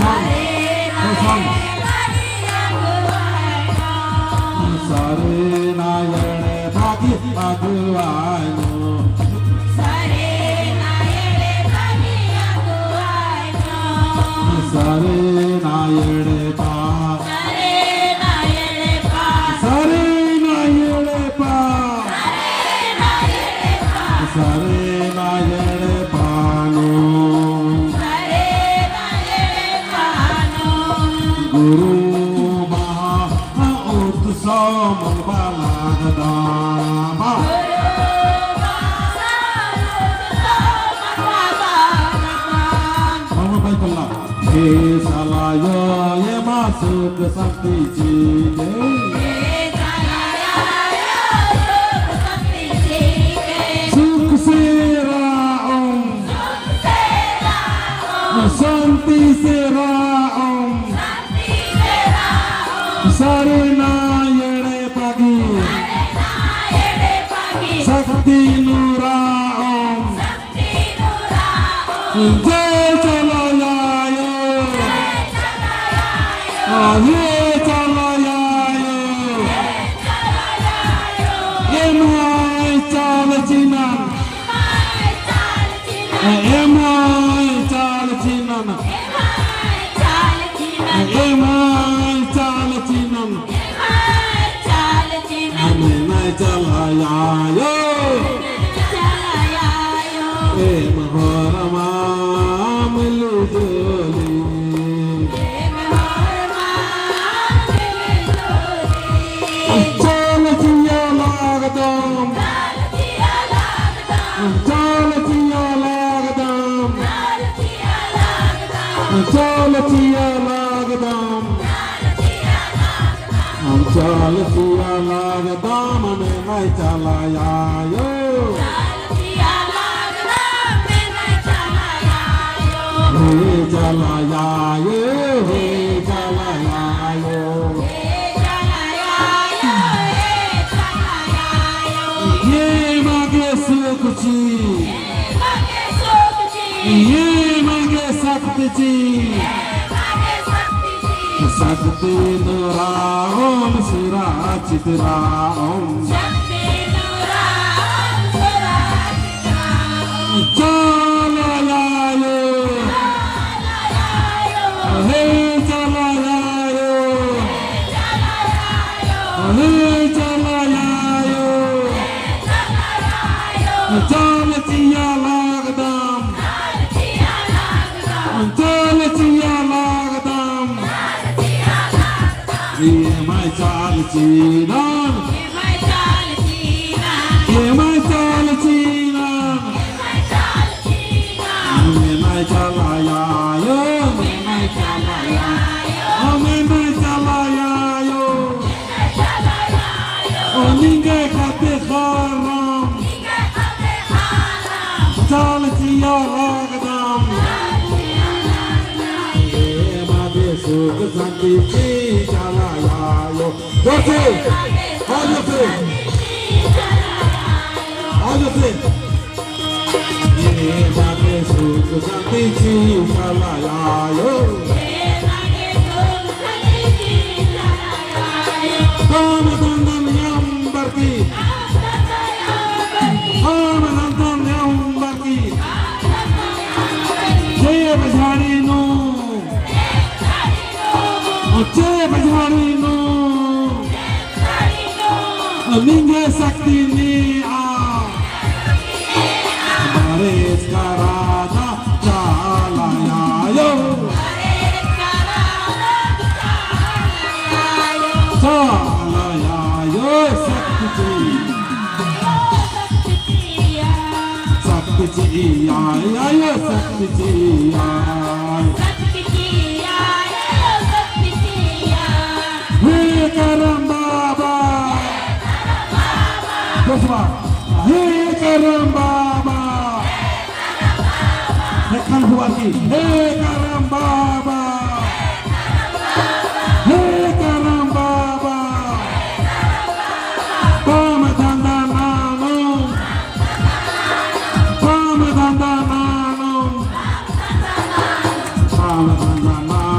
song. No song. Sare na yere bhagi bhagwano. Sare na yere bhagi bhagwano. Sare na yere pa. Sare na yere pa. Sare na yere pano. Guru Maha Uttam Balagdama. Mama Baikalla. He Salayo Ye Masuk Sakti Jile. Sukh Sera Om. Santi Sera Om. Sare na yere pagi. Sakti Nura Om. Jai Chalayayo. Jai Chalayayo. Emai Chalachinan. Emai Chalachinan. Emai Chalachinan. Emai Chalayayo. Emahorama Melujoli. Chalachiya Lagadam. Chalachiya Lagadam. Chalachiya Lagadam. Chalachiya Lagadam. Emai Chalayayo. Hey Chalayayo. Hey Chalayayo. Ye mage sukchi. Ye mage sakti. Sakti Nura Om Sura Chitra Om. Chalayayo. Hey Chalayayo. Hey Chalayayo. Chalachiya Lagadam. Chalachiya Lagadam. Emai Chalachinan. Emai Chalachinan. Emai Chalayayo. Emai Chalayayo. Emai Chalayayo. Ninge Kate Haram. Chalachiya Lagadam. Emai Sukh Santi Chalayayo. Jose, how you feel? How you feel? Emai Sukh Santi Chalayayo. Om Dandan Yam Barki. Om Dandan Yam Barki. Jai Bajari No. Jai Bajari No. Ninge Sakti Ni A. Baris Karada Chalayayo. Chalayayo Sakti. Sakti Ayo Sakti. Hey Karam Baba. Hey Karam Baba. Hey Kalhuati. Hey Karam Baba. Hey Karam Baba. Pamadhandanano. Pamadhandanano. Pamadhandanano.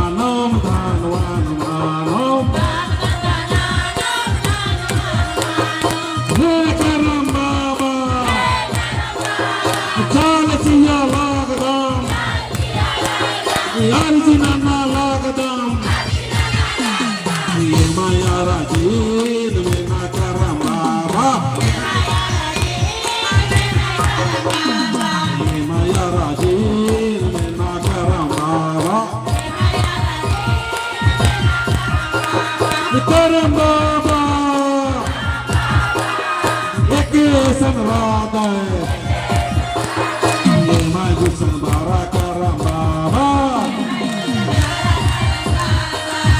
Karam Baba, ek san raat hai, ye mai Gulshan Bara Karam Baba,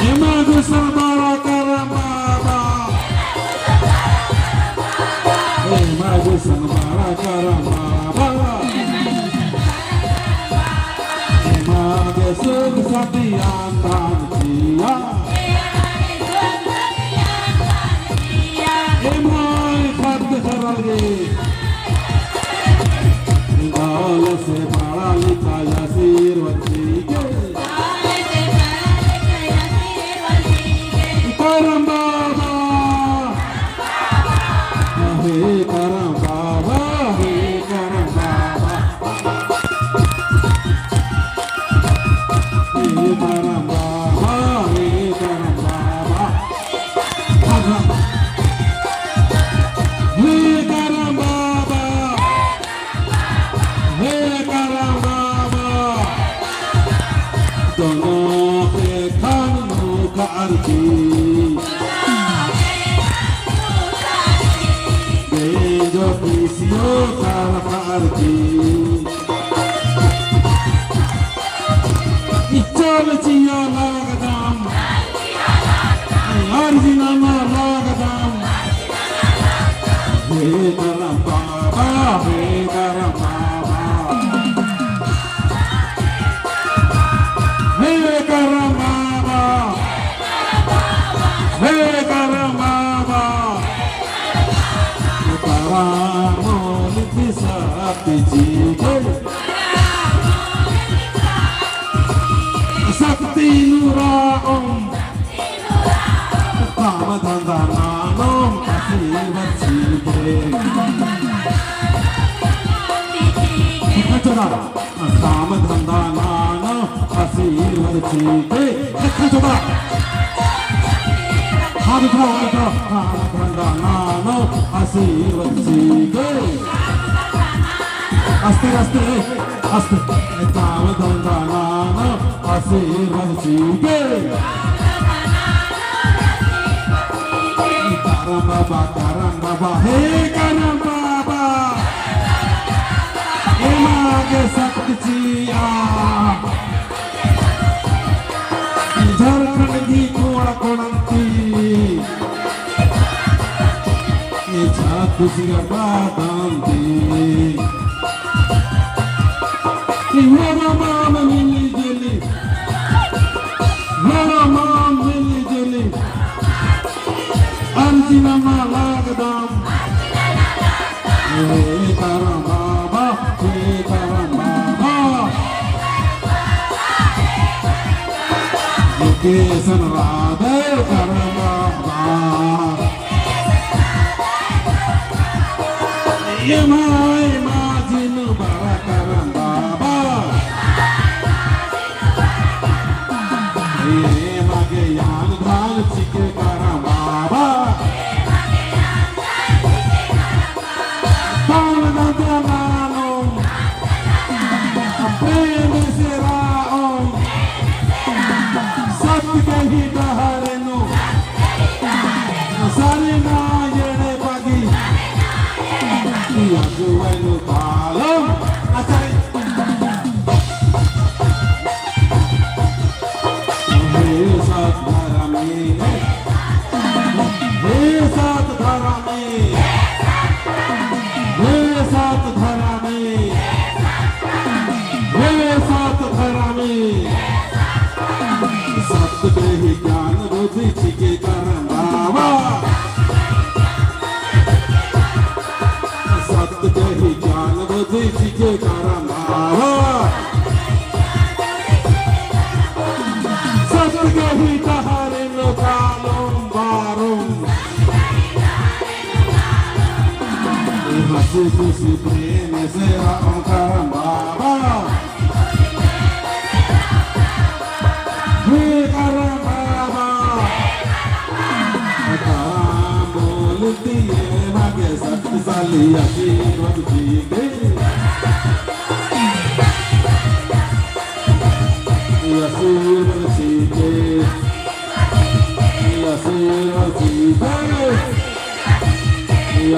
ye mai Gulshan Bara Karam Baba, ye mai Gulshan Bara Karam Baba, ye mai Sukh Satiyan Dhan Jiya. गाल से बड़ा लिखा आशीर्वाद के करम बाबा हे करम बाबा हे करम बाबा हे करम बाबा हे करम बाबा Bejo pisio karparti Ichal chiya lagadam Arjina lagadam He karam baba he karam baba He karam baba He karam baba Karamol disati jige Sakti nura om Kama dhanda nanom Asivat jige Kama dhanda nanom Asivat jige Kama हाथ उठाओ धंधा नानो आशीर्वाद जीगे आस्ते आस्ते आस्ते काम धंधा नानो आशीर्वाद जीगे करम बाबा हे करम बाबा हे मागे शक्ति जिया झारखंड की कोड़ा कोड़ंती Kusiga badanti Wara mama mili jeli Wara mama mili jeli Arjina malagadam He karam baba He karam baba Yuke san radhe karam baba Ye mai majin bara karam baba Ye mage yan dhal chike karam baba Paul na dhanano Prem se raom Sat ke hi dahareno Sare na yene pagi Yaguenu palom Acai He sat dharami He sat dharami He sat dharami He sat dharami Sat ke hi gyan buddhi chike karam baba Dehi jaan bodhi chike karam baba Sat gehi tahare lokalom barom Hasi kusi preme se raam karam baba He karam baba Karam bolti ye mage sakti sali आशीर्वाद जीगे आशीर्वाद जीगे आशीर्वाद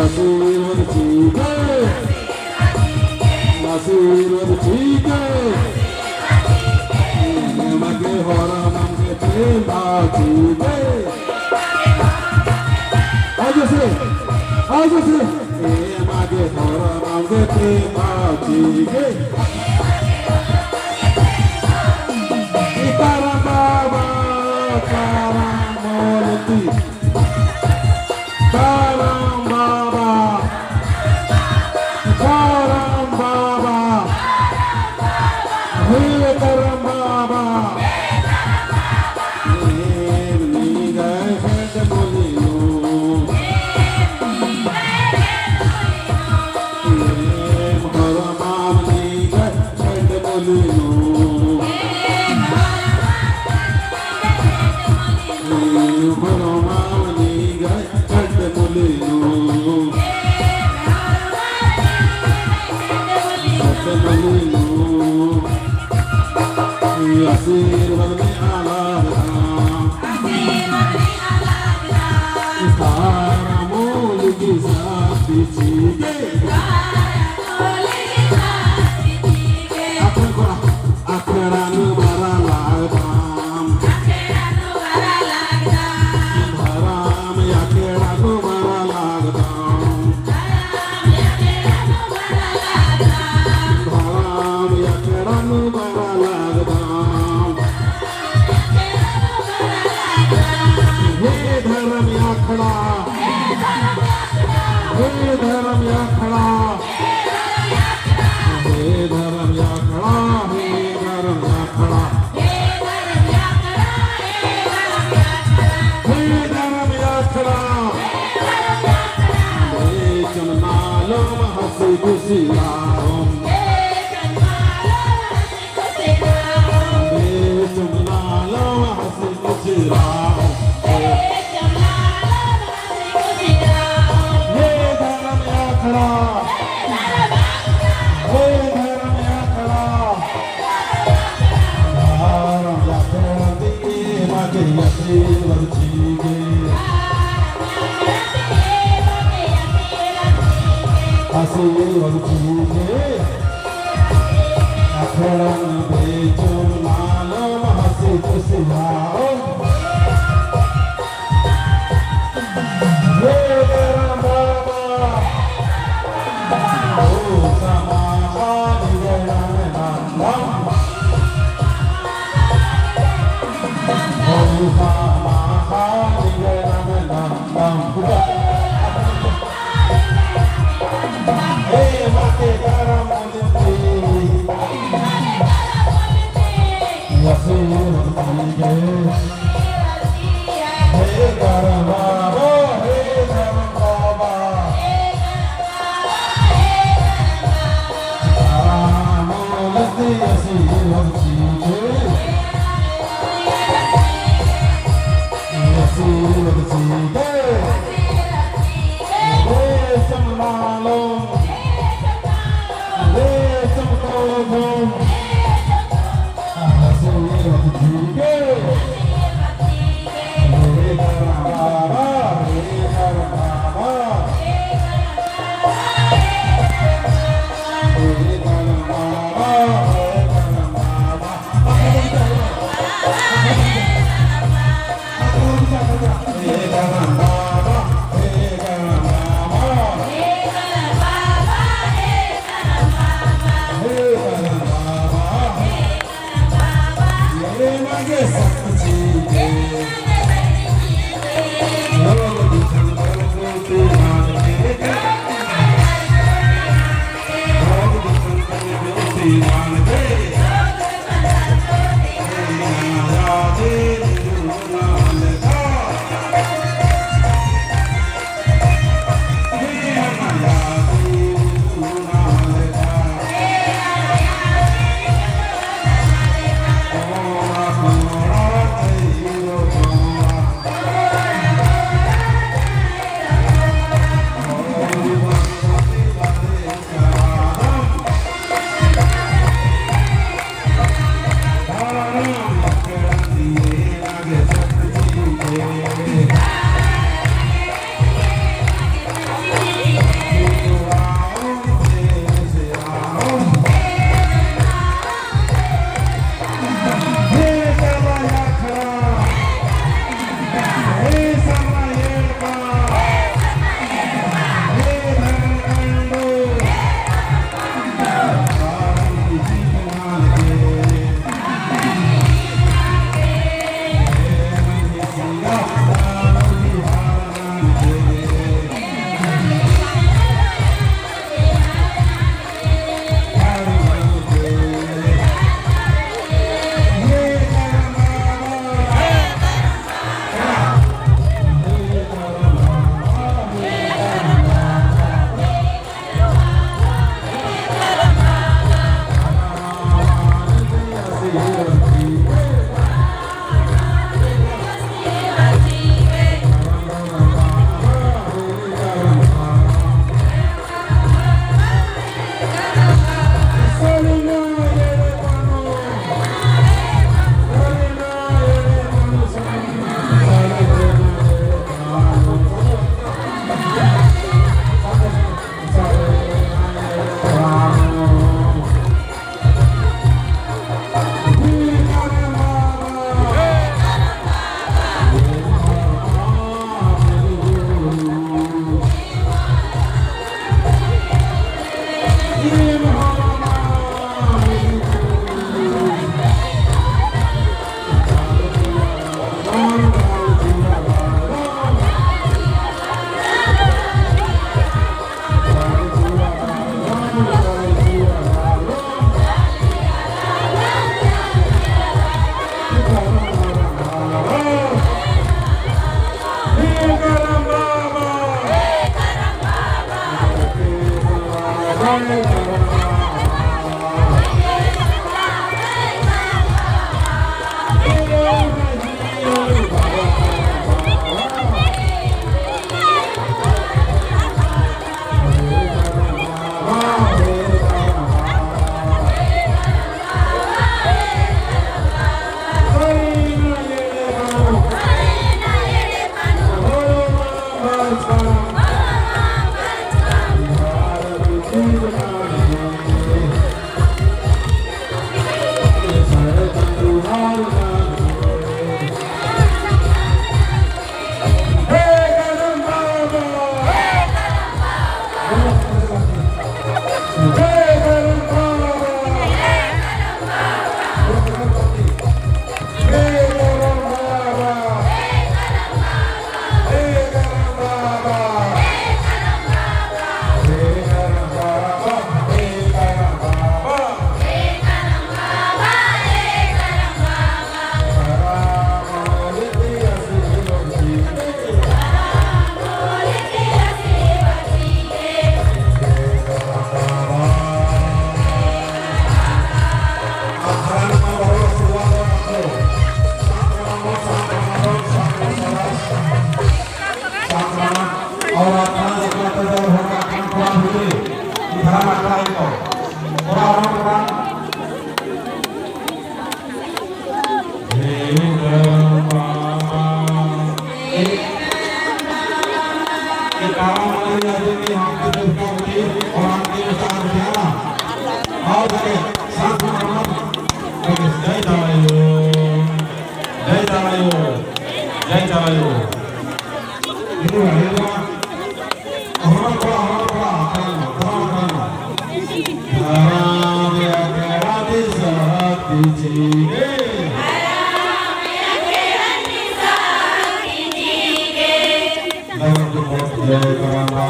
आशीर्वाद चीके आशीर्वाद चीके मगे हरा मगे प्रेम चीके आज से मगे हरा मगे प्रेम चीके Karam Baba, Karam Molati, Karam Baba, Karam Baba, Hey Karam Baba, Ni Gai Fed Bolino, Karam Baba Ni Gai Fed Bolino. आशीर्वाद में आला तारा मोल की साथी चीके अखड़ा नुबारा लागदाम धराम अखड़ा नुबारा लागदाम धराम अखड़ा नुबारा लागदाम हे धर्म याखड़ा हे धर्म याखड़ा हे धर्म याखड़ा हे धर्म याखड़ा हे धर्म याखड़ा हे चमनालो हंसी खुशी राम हे चमनालो हंसी खुशी राम आशीर्वाद चीके अखड़ा बेचो नालो हंसी खुशी आओ हे Karam Baba ओ समाहार निगरान नाम ओ समाहार निगरान नाम जय चलायो itu ada orang tua kan ya kerana saat dijige dalam tubuh jaya kerana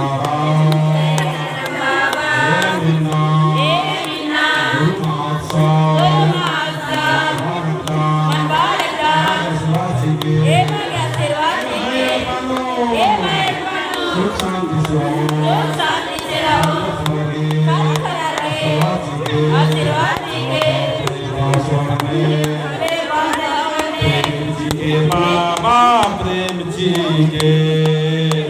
बाबा प्रेम जी के